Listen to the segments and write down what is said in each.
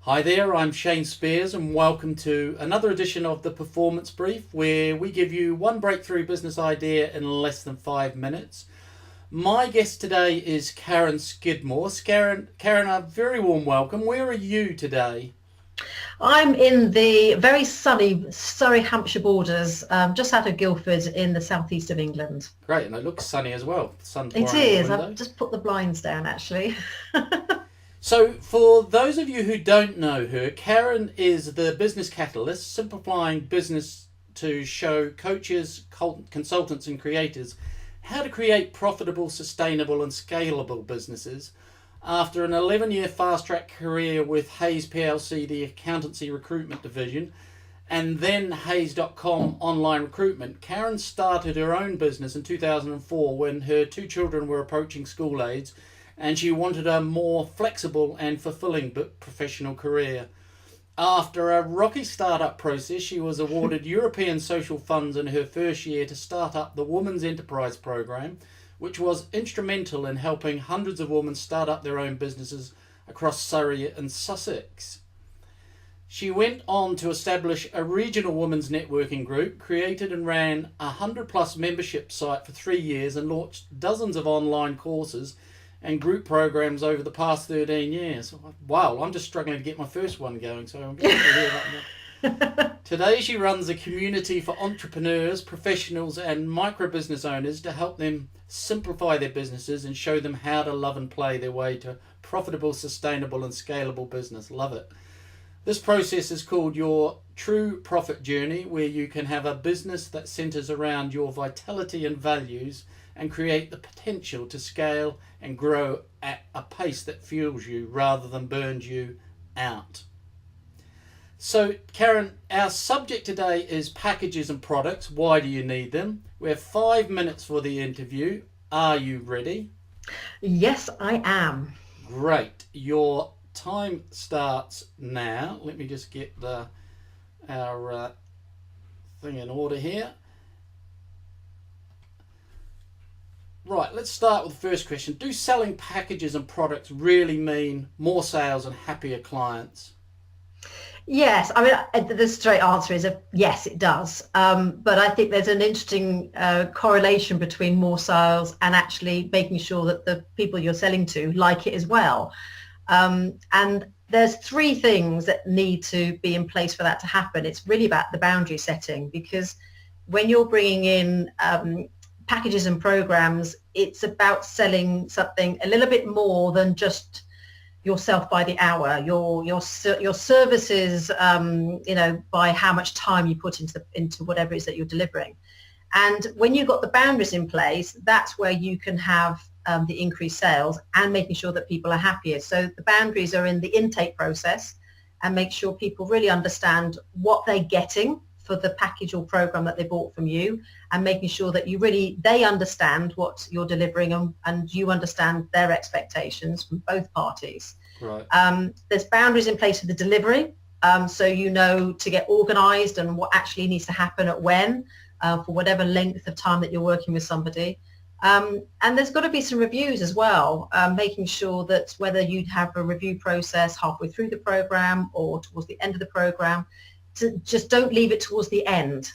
Hi there, I'm Shane Spiers and welcome to another edition of the Performance Brief where we give you one breakthrough business idea in less than 5 minutes. My guest today is Karen Skidmore. Karen, a very warm welcome. Where are you today? I'm in the very sunny Surrey, Hampshire borders, just out of Guildford in the southeast of England. Great, and it looks sunny as well. The sun's It pouring in the is. I've window. just put the blinds down, actually. So, for those of you who don't know her, Karen is the business catalyst, simplifying business to show coaches, consultants, and creators how to create profitable, sustainable, and scalable businesses. After an 11-year fast track career with Hayes PLC, the accountancy recruitment division, and then Hayes.com online recruitment, Karen started her own business in 2004 when her two children were approaching school age and she wanted a more flexible and fulfilling professional career. After a rocky startup process, she was awarded European social funds in her first year to start up the Women's Enterprise Program, which was instrumental in helping hundreds of women start up their own businesses across Surrey and Sussex. She went on to establish a regional women's networking group, created and ran a 100 plus membership site for 3 years and launched dozens of online courses and group programs over the past 13 years. Wow, I'm just struggling to get my first one going, so I'm glad to hear that more. Today she runs a community for entrepreneurs, professionals and micro business owners to help them simplify their businesses and show them how to love and play their way to profitable, sustainable and scalable business. Love it. This process is called your True Profit Journey, where you can have a business that centers around your vitality and values and create the potential to scale and grow at a pace that fuels you rather than burns you out. So, Karen, our subject today is packages and products. Why do you need them? We have 5 minutes for the interview. Are you ready? Yes, I am. Great. Your time starts now. Let me just get our thing in order here. Right, let's start with the first question. Do selling packages and products really mean more sales and happier clients? Yes, I mean, the straight answer is yes, it does. But I think there's an interesting correlation between more sales and actually making sure that the people you're selling to like it as well. And there's three things that need to be in place for that to happen. It's really about the boundary setting, because when you're bringing in packages and programs, it's about selling something a little bit more than just yourself by the hour, your services, by how much time you put into whatever it is that you're delivering. And when you've got the boundaries in place, that's where you can have the increased sales and making sure that people are happier. So the boundaries are in the intake process, and make sure people really understand what they're getting for the package or program that they bought from you, and making sure that they understand what you're delivering, and you understand their expectations from both parties. Right. There's boundaries in place for the delivery, so you know to get organised and what actually needs to happen at when, for whatever length of time that you're working with somebody. And there's got to be some reviews as well, making sure that whether you'd have a review process halfway through the program or towards the end of the program, just don't leave it towards the end.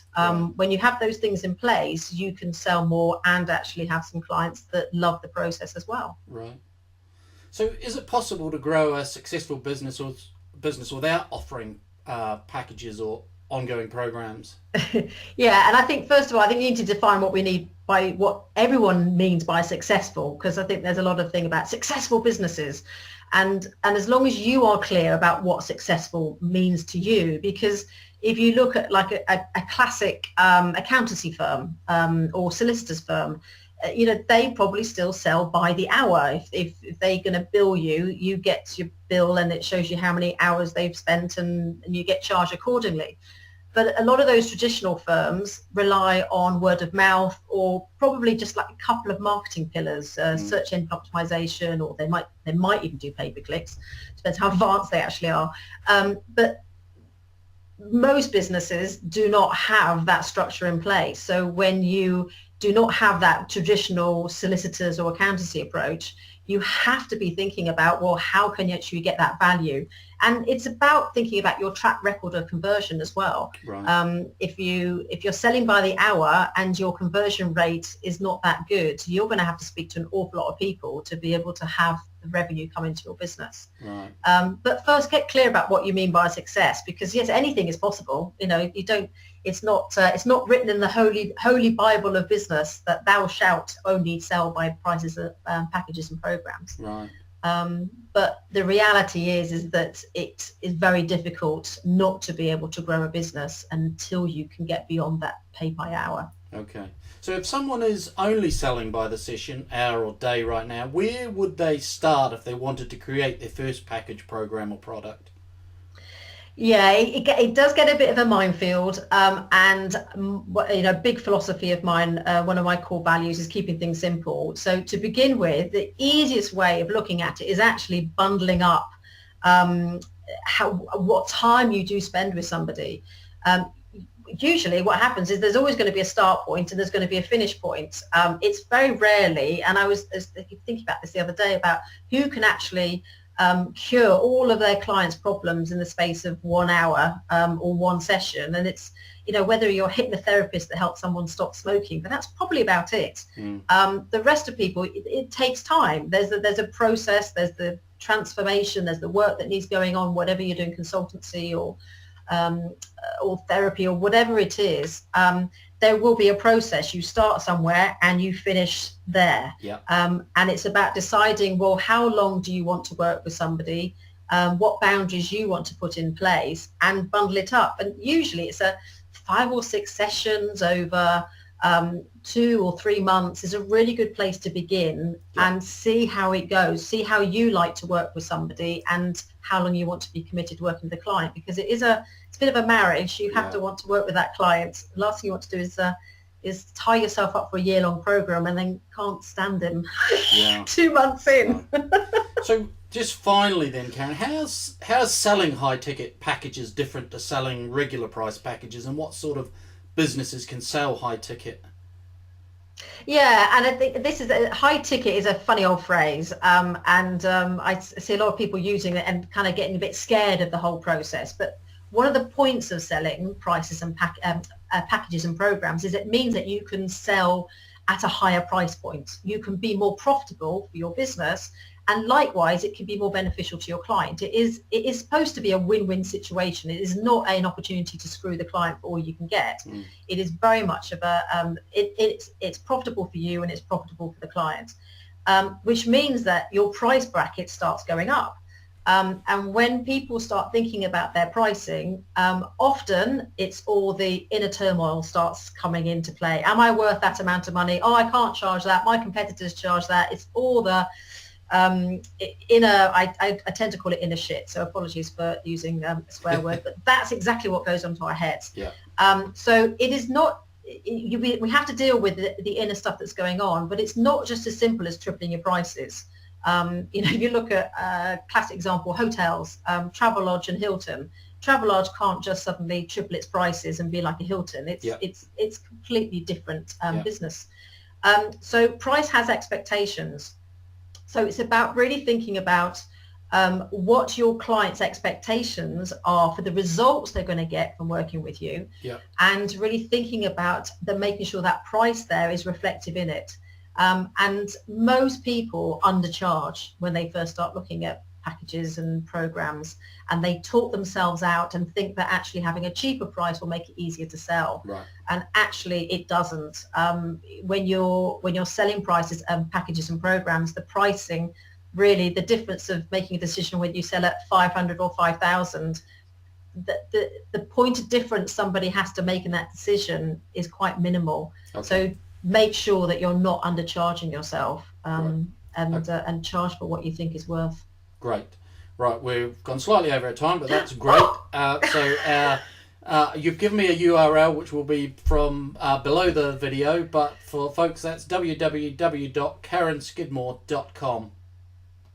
When you have those things in place, you can sell more and actually have some clients that love the process as well. Right. So is it possible to grow a successful business without offering packages or ongoing programs? Yeah, and I think first of all, I think you need to define what we need by what everyone means by successful, because I think there's a lot of thing about successful businesses, and as long as you are clear about what successful means to you, because if you look at like a classic accountancy firm or solicitor's firm, they probably still sell by the hour. If they're going to bill you, you get your bill and it shows you how many hours they've spent, and you get charged accordingly. But a lot of those traditional firms rely on word of mouth, or probably just like a couple of marketing pillars, search engine optimization, or they might even do pay-per-clicks. Depends how advanced they actually are. But most businesses do not have that structure in place. So when you do not have that traditional solicitors or accountancy approach, you have to be thinking about, well, how can you actually get that value? And it's about thinking about your track record of conversion as well. Right. If you're selling by the hour and your conversion rate is not that good, you're going to have to speak to an awful lot of people to be able to have the revenue come into your business. Right. But first, get clear about what you mean by success, because yes, anything is possible. You know, you don't. It's not written in the holy Bible of business that thou shalt only sell by prices of packages and programs. Right. But the reality is that it is very difficult not to be able to grow a business until you can get beyond that pay by hour. Okay. So if someone is only selling by the session, hour or day right now, where would they start if they wanted to create their first package, program or product? Yeah, it does get a bit of a minefield, and you know, big philosophy of mine, one of my core values is keeping things simple. So to begin with, the easiest way of looking at it is actually bundling up what time you do spend with somebody. Usually what happens is there's always going to be a start point and there's going to be a finish point. It's very rarely, and I was thinking about this the other day, about who can actually cure all of their clients' problems in the space of 1 hour or one session. And it's, you know, whether you're a hypnotherapist that helps someone stop smoking, but that's probably about it. The rest of people, it takes time. There's a process, there's the transformation, there's the work that needs going on, whatever you're doing, consultancy or therapy or whatever it is. There will be a process. You start somewhere and you finish there. Yeah. And it's about deciding, well, how long do you want to work with somebody? What boundaries you want to put in place, and bundle it up. And usually it's a 5 or 6 sessions over 2 or 3 months is a really good place to begin. Yeah. And see how it goes. See how you like to work with somebody and how long you want to be committed working with the client, because it's a bit of a marriage. You have to want to work with that client. The last thing you want to do is tie yourself up for a year-long program and then can't stand him 2 months in. So just finally then, Karen, how's selling high-ticket packages different to selling regular price packages, and what sort of businesses can sell high-ticket? Yeah, and I think this is high ticket is a funny old phrase, and I see a lot of people using it and kind of getting a bit scared of the whole process. But one of the points of selling prices and packages and programs is it means that you can sell at a higher price point. You can be more profitable for your business, and likewise, it can be more beneficial to your client. It is supposed to be a win-win situation. It is not an opportunity to screw the client for all you can get. It is very much of a it's profitable for you and it's profitable for the client, which means that your price bracket starts going up. And when people start thinking about their pricing, often it's all the inner turmoil starts coming into play. Am I worth that amount of money? Oh, I can't charge that. My competitors charge that. It's all the I tend to call it inner shit, so apologies for using a swear word, but that's exactly what goes onto our heads. So it is not, we have to deal with the inner stuff that's going on, but it's not just as simple as tripling your prices. You know, if you look at classic example, hotels, Travelodge and Hilton. Travelodge can't just suddenly triple its prices and be like a Hilton. It's completely different business. So price has expectations. So it's about really thinking about what your client's expectations are for the results they're going to get from working with you, and really thinking about making sure that price there is reflective in it. And most people undercharge when they first start looking at packages and programs, and they talk themselves out and think that actually having a cheaper price will make it easier to sell. And actually it doesn't. When you're selling prices and packages and programs, the pricing, really the difference of making a decision whether you sell at 500 or 5,000, the point of difference somebody has to make in that decision is quite minimal. So make sure that you're not undercharging yourself, and charge for what you think is worth. Great. Right, we've gone slightly over our time, but that's great. You've given me a URL which will be from below the video, but for folks, that's www.karenskidmore.com.